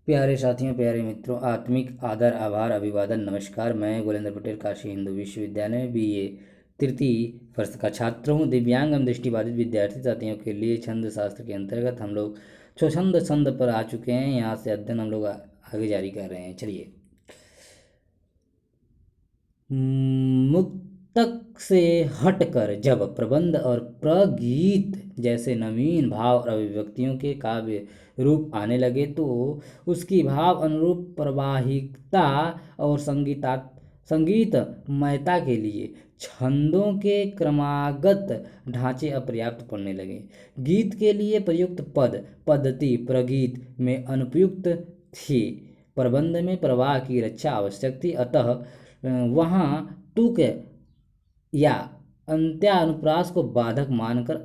प्यारे साथियों, प्यारे मित्रों, आत्मिक आदर, आभार, अभिवादन, नमस्कार। मैं गोलेंद्र पटेल काशी हिंदू विश्वविद्यालय में बीए तृतीय वर्ष का छात्र हूँ। दिव्यांग एवं दृष्टिबाधित विद्यार्थी साथियों के लिए छंद शास्त्र के अंतर्गत हम लोग स्वछंद छंद पर आ चुके हैं। यहाँ से अध्ययन हम लोग आगे जारी कर रहे हैं। चलिए, मुक्तक से हटकर जब प्रबंध और प्रगीत जैसे नवीन भाव और अभिव्यक्तियों के काव्य रूप आने लगे तो उसकी भाव अनुरूप प्रवाहिकता और संगीतमयता के लिए छंदों के क्रमागत ढांचे अपर्याप्त पड़ने लगे। गीत के लिए प्रयुक्त पद पद्धति प्रगीत में अनुपयुक्त थी। प्रबंध में प्रवाह की रक्षा आवश्यक थी, अतः वहाँ तुक या अंत्यानुप्रास को बाधक मानकर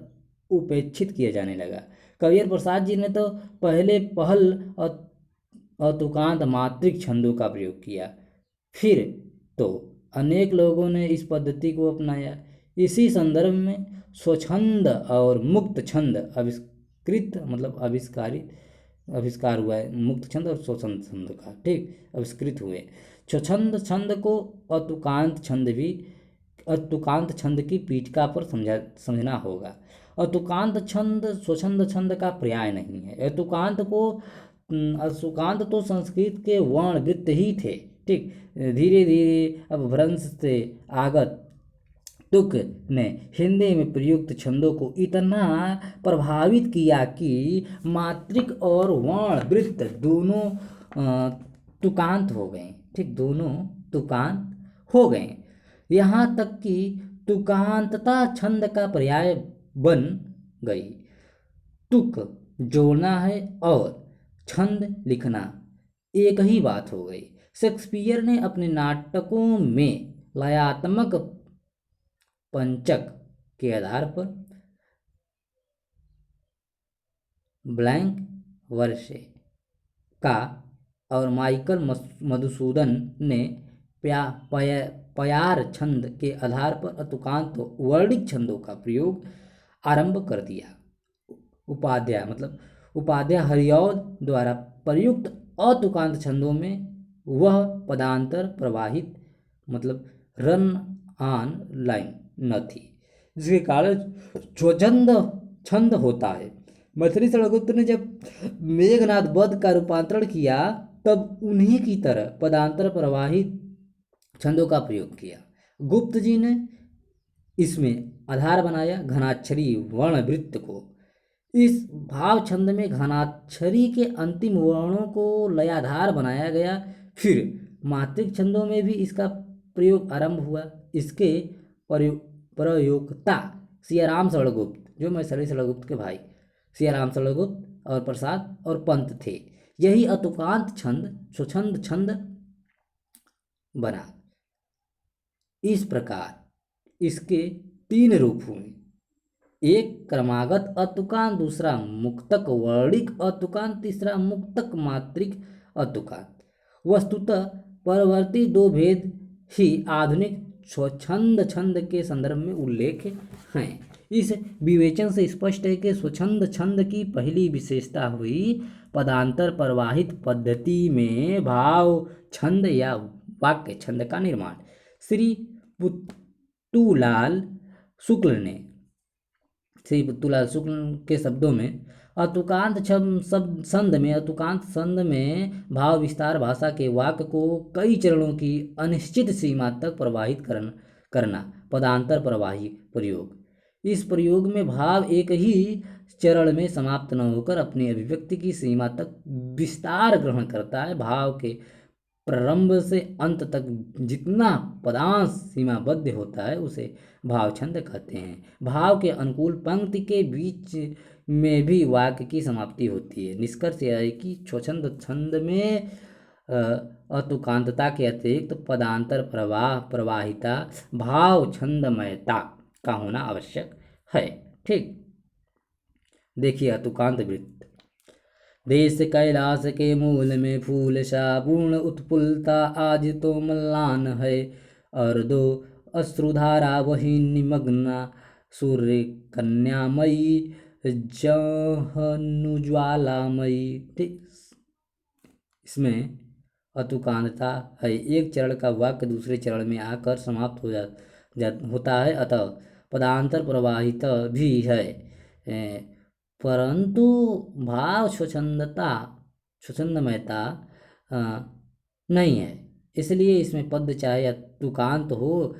उपेक्षित किया जाने लगा। कबीर प्रसाद जी ने तो पहल और तुकांत मात्रिक छंदों का प्रयोग किया, फिर तो अनेक लोगों ने इस पद्धति को अपनाया। इसी संदर्भ में स्वछंद और मुक्त छंद आविष्कार हुआ है। मुक्त छंद और स्वछंद छंद का आविष्कृत हुए। स्वछंद छंद को अतुकांत छंद की पीठिका पर समझना होगा। अतुकांत छंद स्वछंद छंद का पर्याय नहीं है। अतुकांत तो संस्कृत के वर्ण वृत्त ही थे। धीरे धीरे अपभ्रंश से आगत तुक ने हिंदी में प्रयुक्त छंदों को इतना प्रभावित किया कि मात्रिक और वर्ण वृत्त दोनों तुकांत हो गए। दोनों तुकांत हो गए। यहाँ तक कि तुकांतता छंद का पर्याय बन गई। तुक जोड़ना है और छंद लिखना एक ही बात हो गई। शेक्सपियर ने अपने नाटकों में लयात्मक पंचक के आधार पर ब्लैंक वर्षे का और माइकल मधुसूदन ने प्यार छंद के आधार पर अतुकांत वर्णिक छंदों का प्रयोग आरंभ कर दिया। उपाध्याय हरिऔध द्वारा प्रयुक्त अतुकांत छंदों में वह पदांतर प्रवाहित रन ऑन लाइन न थी, जिसके कारण स्वच्छंद छंद होता है। मथुरी शरणगुप्त ने जब मेघनाद वध का रूपांतरण किया तब उन्हीं की तरह पदांतर प्रवाहित छंदों का प्रयोग किया। गुप्त जी ने इसमें आधार बनाया घनाक्षरी वर्ण वृत्त को। इस भाव छंद में घनाक्षरी के अंतिम वर्णों को लयाधार बनाया गया। फिर मात्रिक छंदों में भी इसका प्रयोग आरंभ हुआ। इसके प्रयोक्ता सियाराम शरणगुप्त, जो मैथिली शरणगुप्त के भाई सियाराम शरणगुप्त और प्रसाद और पंत थे। यही अतुकांत छंद स्वछंद छंद बना। इस प्रकार इसके 3 रूप हुए, एक क्रमागत अतुकांत, दूसरा मुक्तक वर्णिक अतुकांत, तीसरा मुक्तक मात्रिक अतुकांत। वस्तुतः परवर्ती 2 भेद ही आधुनिक स्वछंद छंद के संदर्भ में उल्लेख हैं। इस विवेचन से स्पष्ट है कि स्वछंद छंद की पहली विशेषता हुई पदांतर प्रवाहित पद्धति में भाव छंद या वाक्य छंद का निर्माण। श्री पुत्तूलाल शुक्ल के शब्दों में अतुकांत छंद में भाव विस्तार भाषा के वाक्य को कई चरणों की अनिश्चित सीमा तक प्रवाहित करना पदांतर प्रवाही प्रयोग। इस प्रयोग में भाव एक ही चरण में समाप्त न होकर अपनी अभिव्यक्ति की सीमा तक विस्तार ग्रहण करता है। भाव के प्रारंभ से अंत तक जितना पदांश सीमाबद्ध होता है उसे भाव छंद कहते हैं। भाव के अनुकूल पंक्ति के बीच में भी वाक्य की समाप्ति होती है। निष्कर्ष यह है कि स्वछंद छंद में अतुकांतता के अतिरिक्त पदांतर प्रवाहिता भाव छंदमयता का होना आवश्यक है। देखिए अतुकांत वृत्त। देश कैलाश के मूल में फूल सा पूर्ण उत्पुलता आज तो मलान है, और 2 अश्रुधारा वही निमग्ना सूर्य कन्यामयी जहनुज्वालामयी। इसमें अतुकांतता है। एक चरण का वाक्य दूसरे चरण में आकर समाप्त होता है, अतः पदांतर प्रवाहित भी है। परंतु भाव स्वच्छंदमयता नहीं है। इसलिए इसमें पद चाहे अतुकांत हो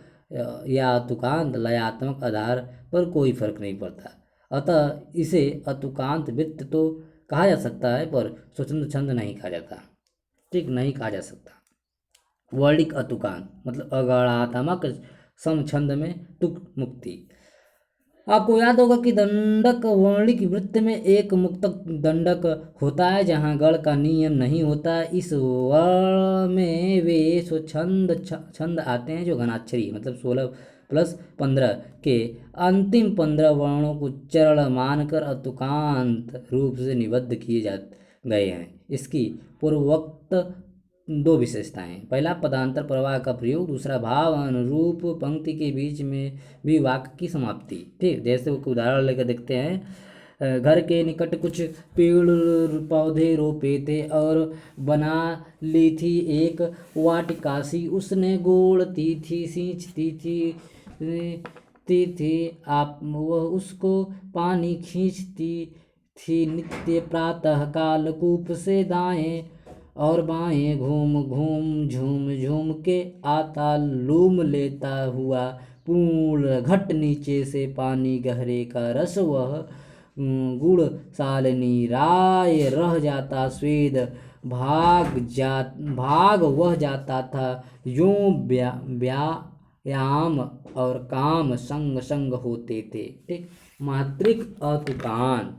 या अतुकांत, लयात्मक आधार पर कोई फर्क नहीं पड़ता। अतः इसे अतुकांत वृत्त तो कहा जा सकता है, पर स्वच्छंद छंद नहीं कहा जाता। ठीक, नहीं कहा जा सकता। वर्णिक अतुकांत मतलब अगणात्मक समछंद में तुक मुक्ति। आपको याद होगा कि दंडक वर्णिक वृत्त में एक मुक्तक दंडक होता है जहाँ गण का नियम नहीं होता। इस वर्ण में वे स्वच्छंद छंद आते हैं जो घनाक्षरी मतलब 16+15 के अंतिम 15 वर्णों को चरण मानकर अतुकांत रूप से निबद्ध किए गए हैं। इसकी पूर्वोक्त दो विशेषताएं, पहला पदांतर प्रवाह का प्रयोग, दूसरा भाव अनुरूप पंक्ति के बीच में भी वाक्य की समाप्ति। ठीक, जैसे वो उदाहरण लेकर देखते हैं। घर के निकट कुछ पेड़ पौधे रोपे थे और बना ली थी एक वाटिका सी। उसने गोड़ती थी, सींचती थी आप वह उसको पानी खींचती थी नित्य प्रातः काल। कूप से दाएं और बाएं घूम घूम झूम झूम के आता लूम लेता हुआ पूर्ण घट नीचे से पानी गहरे का रस वह गुड़ सालनी राय रह जाता स्वेद भाग वह जाता था यूं व्यायाम और काम संग संग होते थे। ठीक, मात्रिक अतुकांत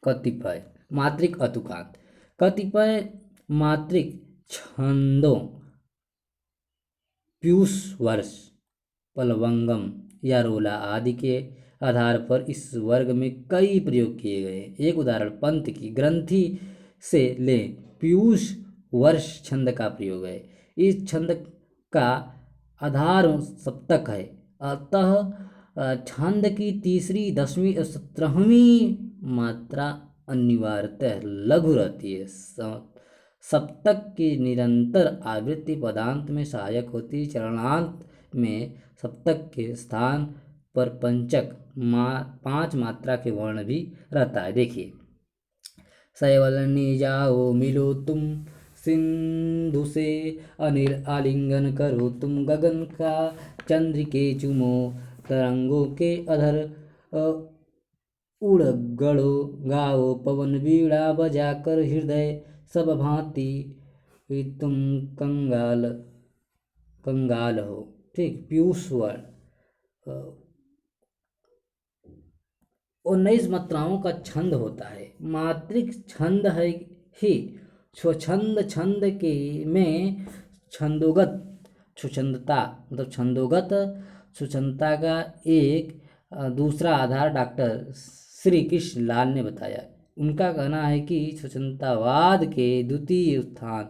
कतिपय मात्रिक अतुकांत कतिपय मात्रिक छंदों पीयूष वर्ष पलवंगम या रोला आदि के आधार पर इस वर्ग में कई प्रयोग किए गए। एक उदाहरण पंत की ग्रंथि से ले पीयूष वर्ष छंद का प्रयोग है। इस छंद का आधार सप्तक है, अतः छंद की तीसरी, 10वीं और 17वीं मात्रा अनिवार्यतः लघु रहती है। सप्तक की निरंतर आवृत्ति पदांत में सहायक होती। चरणांत में सप्तक के स्थान पर पंचक 5 मात्रा के वर्ण भी रहता है। देखिए, सैवलनी जाओ मिलो तुम सिंधु से अनिल आलिंगन करो तुम गगन का चंद्रिके चुमो तरंगों के अधर उड़ गड़ो गाओ पवन वीणा बजा कर हृदय सब भांति तुम कंगाल हो। ठीक, पीयूष वर्ण 19 मात्राओं का छंद होता है। मात्रिक छंद है ही स्वच्छंद छंद के में छंदोगत स्वच्छंदता मतलब छंदोगत स्वच्छंदता का एक दूसरा आधार डॉक्टर श्री कृष्ण लाल ने बताया। उनका कहना है कि स्वच्छंदतावाद के द्वितीय उत्थान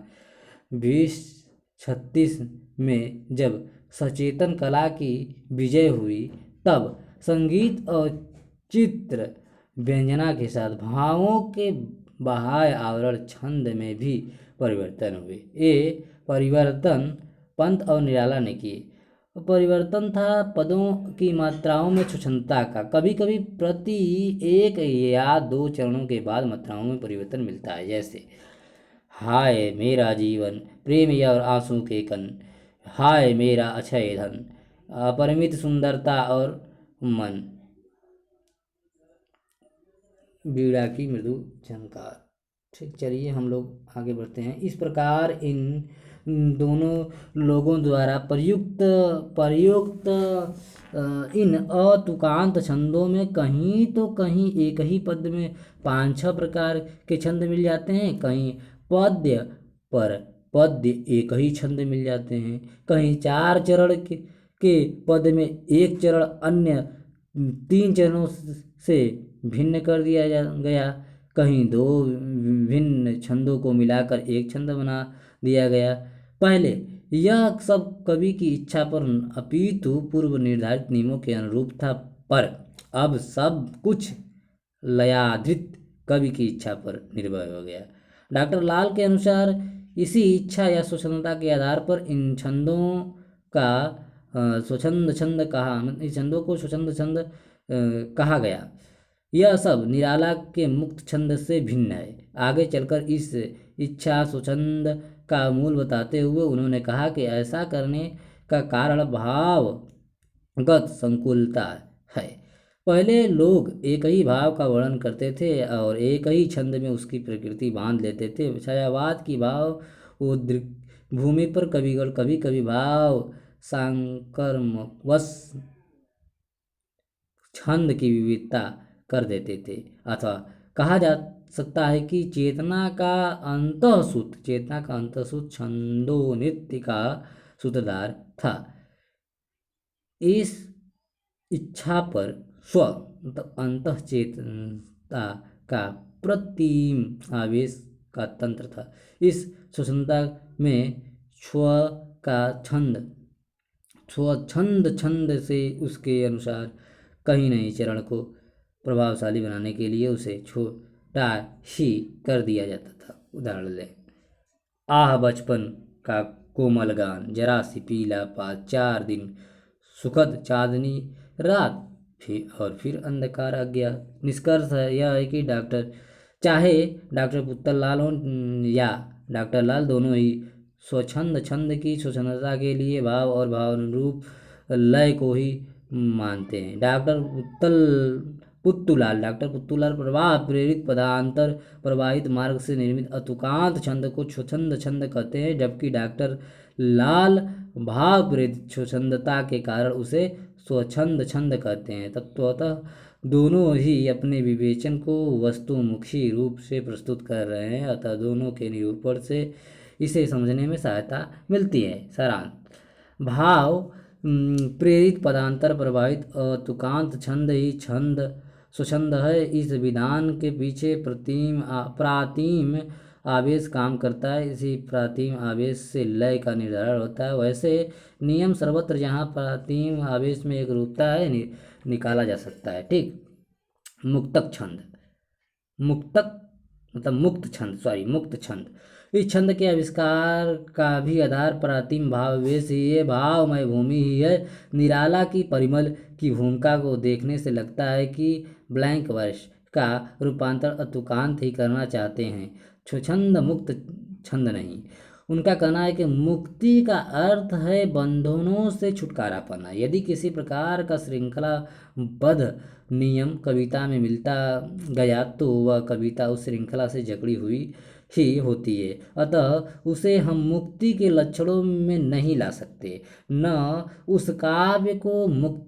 2036 में जब सचेतन कला की विजय हुई, तब संगीत और चित्र व्यंजना के साथ भावों के बाह्य आवरण छंद में भी परिवर्तन हुए। ये परिवर्तन पंत और निराला ने किए। परिवर्तन था पदों की मात्राओं में स्वच्छंदता का। कभी कभी प्रति 1 या 2 चरणों के बाद मात्राओं में परिवर्तन मिलता है, जैसे हाय मेरा जीवन प्रेम और आंसू के कण, हाय मेरा अक्षय धन, अपरिमित सुंदरता और मन, बीड़ा की मृदु झनकार। ठीक, चलिए हम लोग आगे बढ़ते हैं। इस प्रकार इन दोनों लोगों द्वारा प्रयुक्त इन अतुकांत छंदों में कहीं तो कहीं एक ही पद में 5-6 प्रकार के छंद मिल जाते हैं, कहीं पद्य पर पद्य एक ही छंद मिल जाते हैं, कहीं 4 चरण के पद में एक चरण अन्य 3 चरणों से भिन्न कर दिया गया, कहीं 2 भिन्न छंदों को मिलाकर एक छंद बना दिया गया। पहले यह सब कवि की इच्छा पर अपितु पूर्व निर्धारित नियमों के अनुरूप था, पर अब सब कुछ लयाधृत कवि की इच्छा पर निर्भर हो गया। डॉक्टर लाल के अनुसार इसी इच्छा या स्वच्छंदता के आधार पर इन छंदों का स्वच्छंद छंद कहा, इन छंदों को स्वच्छंद छंद कहा गया। यह सब निराला के मुक्त छंद से भिन्न है। आगे चलकर इस इच्छा स्वच्छंद का मूल बताते हुए उन्होंने कहा कि ऐसा करने का कारण भावगत संकुलता है। पहले लोग एक ही भाव का वर्णन करते थे और एक ही छंद में उसकी प्रकृति बांध लेते थे। छायावाद की भाव उद्रिक भूमि पर कविगण कभी कभी भाव सांकर्मवश छंद की विविधता कर देते थे, अथवा कहा जा सकता है कि चेतना का अंतःसूत छंदो नृत्य का सूत्रधार था। इस इच्छा पर स्व मतलब अंतः चेतनता का प्रतिम आवेश का तंत्र था। इस स्वतंत्रता में स्वच्छंद छंद से उसके अनुसार कहीं नहीं चरण को प्रभावशाली बनाने के लिए उसे छोटा ही कर दिया जाता था। उदाहरण लें, आह बचपन का कोमल गान, जरा सी पीला पात, 4 दिन सुखद चांदनी रात, फिर अंधकार आ गया। निष्कर्ष यह है कि चाहे डॉक्टर पुत्तरलाल हो या डॉक्टर लाल, दोनों ही स्वच्छंद छंद की स्वच्छंदता के लिए भाव और भावानुरूप लय को ही मानते हैं। डॉक्टर पुत्तूलाल प्रवाह प्रेरित पदांतर प्रवाहित मार्ग से निर्मित अतुकांत छंद को स्वच्छंद छंद कहते हैं, जबकि डॉक्टर लाल भाव प्रेरित स्वच्छंदता के कारण उसे स्वच्छंद छंद कहते हैं। तत्वतः दोनों ही अपने विवेचन को वस्तुमुखी रूप से प्रस्तुत कर रहे हैं, अतः दोनों के निरूपण से इसे समझने में सहायता मिलती है। सारांश, भाव प्रेरित पदांतर प्रभावित अतुकांत छंद ही छंद स्वच्छंद है। इस विधान के पीछे प्रातीम आवेश काम करता है। इसी प्रातीम आवेश से लय का निर्धारण होता है। वैसे नियम सर्वत्र जहाँ प्रातीम आवेश में एक रूपता है निकाला जा सकता है। ठीक, मुक्त छंद। इस छंद के आविष्कार का भी आधार प्रातीम भावावेश ही है, भावमय भूमि ही है। निराला की परिमल की भूमिका को देखने से लगता है कि ब्लैंक वर्ष का रूपांतर अतुकांत ही करना चाहते हैं, स्वच्छंद मुक्त छंद नहीं। उनका कहना है कि मुक्ति का अर्थ है बंधनों से छुटकारा पाना। यदि किसी प्रकार का श्रृंखलाबद्ध नियम कविता में मिलता गया तो वह कविता उस श्रृंखला से जकड़ी हुई ही होती है, अतः उसे हम मुक्ति के लक्षणों में नहीं ला सकते। न उस काव्य को मुक्त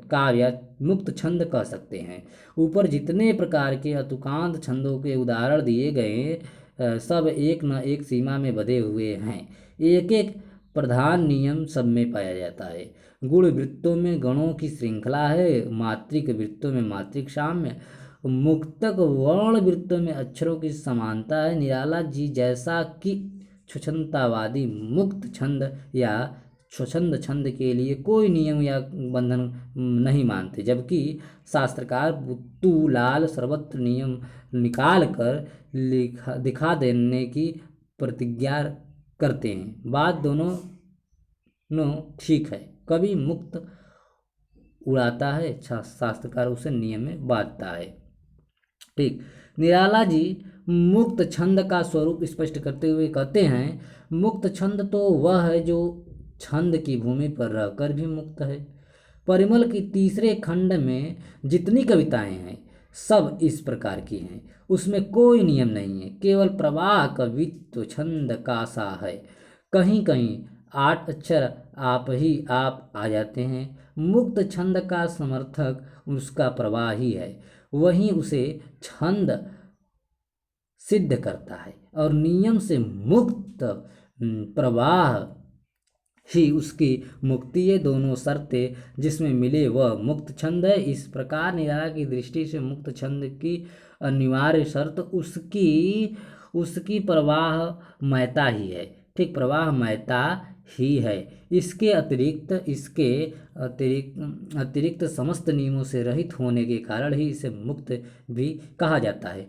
काव्य मुक्त छंद कह सकते हैं। ऊपर जितने प्रकार के अतुकांत छंदों के उदाहरण दिए गए सब एक न एक सीमा में बंधे हुए हैं। एक एक प्रधान नियम सब में पाया जाता है। गुण वृत्तों में गणों की श्रृंखला है, मात्रिक वृत्तों में मात्रिक साम्य, मुक्तक वर्ण वृत्तों में अक्षरों की समानता है। निराला जी जैसा कि स्वच्छंदतावादी मुक्त छंद या स्वच्छंद छंद के लिए कोई नियम या बंधन नहीं मानते, जबकि शास्त्रकार पुत्तूलाल सर्वत्र नियम निकाल कर दिखा देने की प्रतिज्ञा करते हैं। बात दोनों ठीक है, कभी मुक्त उड़ाता है, शास्त्रकार उसे नियम में बांधता है। ठीक, निराला जी मुक्त छंद का स्वरूप स्पष्ट करते हुए कहते हैं, मुक्त छंद तो वह है जो छंद की भूमि पर रहकर भी मुक्त है। परिमल की तीसरे खंड में जितनी कविताएं हैं सब इस प्रकार की हैं। उसमें कोई नियम नहीं है, केवल प्रवाह कवित्व छंद का सा है। कहीं कहीं 8 अक्षर आप ही आप आ जाते हैं। मुक्त छंद का समर्थक उसका प्रवाह ही है, वहीं उसे छंद सिद्ध करता है और नियम से मुक्त प्रवाह ही उसकी मुक्ति है। दोनों शर्तें जिसमें मिले वह मुक्त छंद है। इस प्रकार निराला की दृष्टि से मुक्त छंद की अनिवार्य शर्त उसकी प्रवाहमयता ही है। ठीक, प्रवाहमयता ही है। इसके अतिरिक्त समस्त नियमों से रहित होने के कारण ही इसे मुक्त भी कहा जाता है।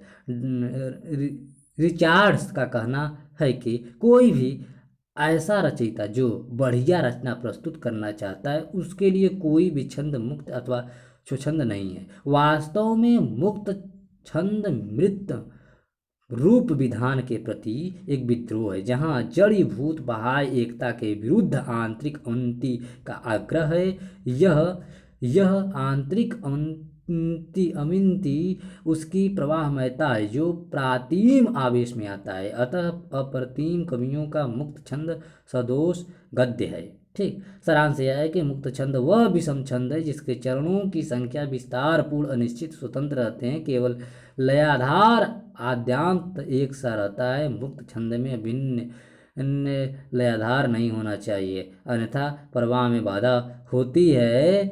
रिचार्ड्स का कहना है कि कोई भी ऐसा रचयिता जो बढ़िया रचना प्रस्तुत करना चाहता है उसके लिए कोई भी छंद मुक्त अथवा स्वच्छंद नहीं है। वास्तव में मुक्त छंद मृत रूप विधान के प्रति एक विद्रोह है, जहाँ जड़ीभूत बाह्य एकता के विरुद्ध आंतरिक उन्नति का आग्रह है। यह आंतरिक अमिनति उसकी प्रवाहमयता है जो प्रातीम आवेश में आता है। अतः अप्रतिम कवियों का मुक्त छंद सदोष गद्य है। ठीक, सारांश यह है कि मुक्त छंद वह विषम छंद है जिसके चरणों की संख्या विस्तार पूर्ण अनिश्चित स्वतंत्र रहते हैं। केवल लयाधार आद्यांत एक सा रहता है। मुक्त छंद में भिन्न लयाधार नहीं होना चाहिए, अन्यथा प्रवाह में बाधा होती है।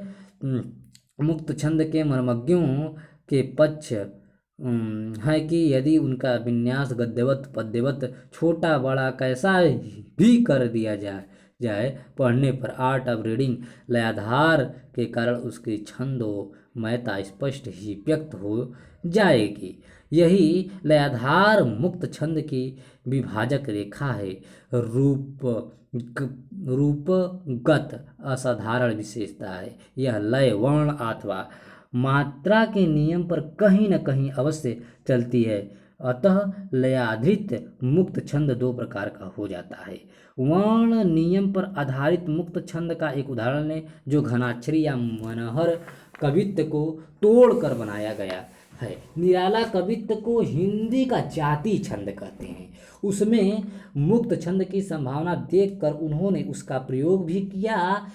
मुक्त छंद के मर्मज्ञों के पक्ष है कि यदि उनका विन्यास गद्यवत पद्यवत छोटा बड़ा कैसा भी कर दिया जाए पढ़ने पर आर्ट ऑफ रीडिंग लयाधार के कारण उसकी छंदोमयता स्पष्ट ही व्यक्त हो जाएगी। यही लयाधार मुक्त छंद की विभाजक रेखा है। रूपगत असाधारण विशेषता है। यह लय वर्ण अथवा मात्रा के नियम पर कहीं न कहीं अवश्य चलती है। अतः लयाधृत मुक्त छंद दो प्रकार का हो जाता है। वर्ण नियम पर आधारित मुक्त छंद का एक उदाहरण है जो घनाक्षरी या मनोहर कवित्व को तोड़कर बनाया गया है। निराला कवित्व को हिंदी का जाति छंद कहते हैं। उसमें मुक्त छंद की संभावना देखकर उन्होंने उसका प्रयोग भी किया।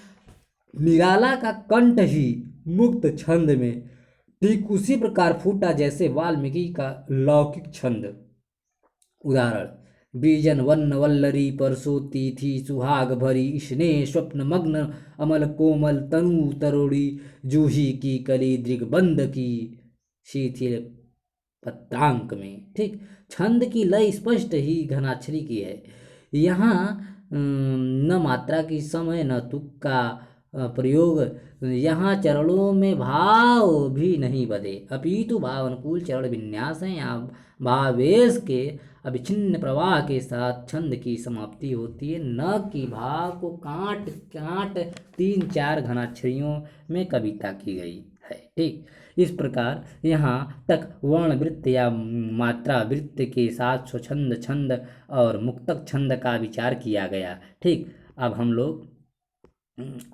निराला का कंठ ही मुक्त छंद में ठीक उसी प्रकार फूटा जैसे वाल्मीकि का लौकिक छंद। उदाहरण: बीजन वन्न वल्लरी परसोती थी सुहाग भरी स्नेह स्वप्न मग्न अमल कोमल तनु तरोड़ी जूही की कली दृग्बंध की शिथिल पत्रांक में। ठीक, छंद की लय स्पष्ट ही घनाक्षरी की है। यहाँ न मात्रा की समय न तुक का प्रयोग। यहाँ चरणों में भाव भी नहीं बदे, अपितु भाव अनुकूल चरण विन्यास है। यहाँ भावेश के अविच्छिन्न प्रवाह के साथ छंद की समाप्ति होती है, न कि भाव को काट काट 3-4 घनाक्षरियों में कविता की गई है। ठीक, इस प्रकार यहाँ तक वर्ण वृत्त या मात्रा वृत्त के साथ स्वच्छंद छंद और मुक्तक छंद का विचार किया गया। ठीक, अब हम लोग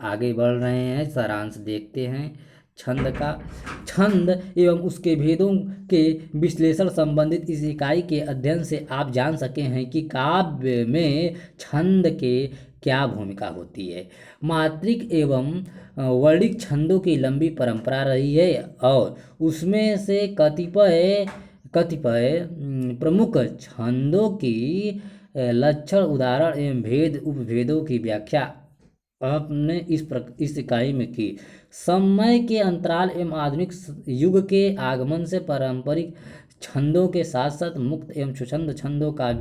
आगे बढ़ रहे हैं, सारांश देखते हैं छंद का। छंद एवं उसके भेदों के विश्लेषण संबंधित इस इकाई के अध्ययन से आप जान सके हैं कि काव्य में छंद के क्या भूमिका होती है। मात्रिक एवं वर्णिक छंदों की लंबी परंपरा रही है और उसमें से कतिपय प्रमुख छंदों की लक्षण उदाहरण एवं भेद उपभेदों की व्याख्या आपने इस इकाई में की। समय के अंतराल एवं आधुनिक युग के आगमन से पारंपरिक छंदों के साथ साथ मुक्त एवं स्वच्छंद छंदों का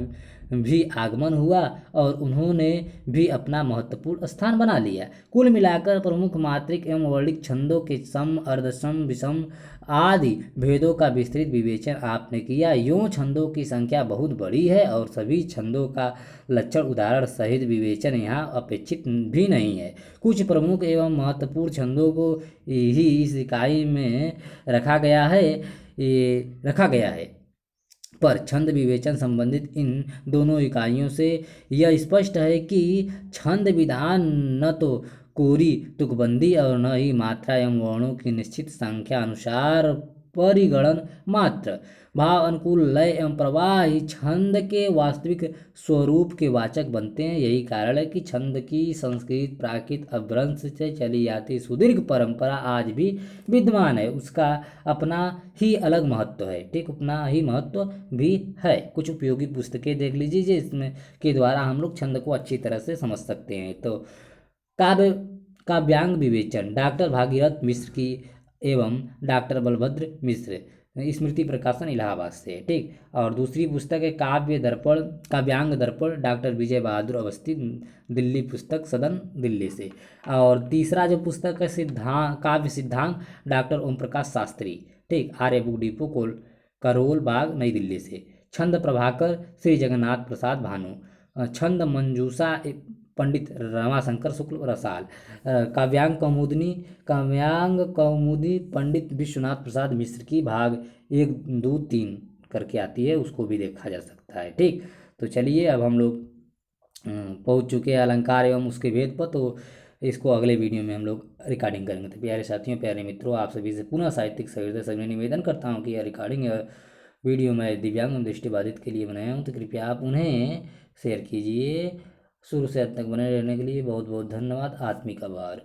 भी आगमन हुआ और उन्होंने भी अपना महत्वपूर्ण स्थान बना लिया। कुल मिलाकर प्रमुख मात्रिक एवं वर्णिक छंदों के सम अर्धसम विषम आदि भेदों का विस्तृत विवेचन आपने किया। यूं छंदों की संख्या बहुत बड़ी है और सभी छंदों का लक्षण उदाहरण सहित विवेचन यहाँ अपेक्षित भी नहीं है। कुछ प्रमुख एवं महत्वपूर्ण छंदों को ही इस इकाई में रखा गया है पर छंद विवेचन संबंधित इन दोनों इकाइयों से यह स्पष्ट है कि छंद विधान न तो कोरी तुकबंदी और न ही मात्रा एवं वर्णों की निश्चित संख्या अनुसार परिगणन मात्र भाव अनुकूल लय एवं प्रवाह ही छंद के वास्तविक स्वरूप के वाचक बनते हैं। यही कारण है कि छंद की संस्कृत प्राकृत अपभ्रंश से चली आती सुदीर्घ परंपरा आज भी विद्यमान है। उसका अपना ही अलग महत्व है। ठीक, अपना ही महत्व भी है। कुछ उपयोगी पुस्तकें देख लीजिए जिसमें के द्वारा हम लोग छंद को अच्छी तरह से समझ सकते हैं। तो काव्यांग विवेचन डॉक्टर भागीरथ मिश्र की एवं डॉक्टर बलभद्र मिश्र स्मृति प्रकाशन इलाहाबाद से है, ठीक। और दूसरी पुस्तक है काव्य दर्पण, काव्यांग दर्पण, डॉक्टर विजय बहादुर अवस्थी, दिल्ली पुस्तक सदन दिल्ली से। और तीसरा जो पुस्तक है काव्य सिद्धांत, डॉक्टर ओम प्रकाश शास्त्री, ठीक, आर्य बुक डिपो करोल बाग नई दिल्ली से। छंद प्रभाकर श्री जगन्नाथ प्रसाद भानु। छंद मंजूषा पंडित रमाशंकर शुक्ल रसाल। काव्यांग कौमुदी पंडित विश्वनाथ प्रसाद मिश्र की भाग 1, 2, 3 करके आती है, उसको भी देखा जा सकता है, ठीक। तो चलिए अब हम लोग पहुंच चुके हैं अलंकार एवं उसके भेद पर, तो इसको अगले वीडियो में हम लोग रिकॉर्डिंग करेंगे। तो प्यारे साथियों, प्यारे मित्रों, आप सभी से पुनः साहित्यिक सहृदय से मैं निवेदन करता हूँ कि यह रिकॉर्डिंग वीडियो मैं दिव्यांग एवं दृष्टिबाधित के लिए बनाया हूँ, तो कृपया आप उन्हें शेयर कीजिए। शुरू से अंत तक बने रहने के लिए बहुत बहुत धन्यवाद। आत्मिक आभार।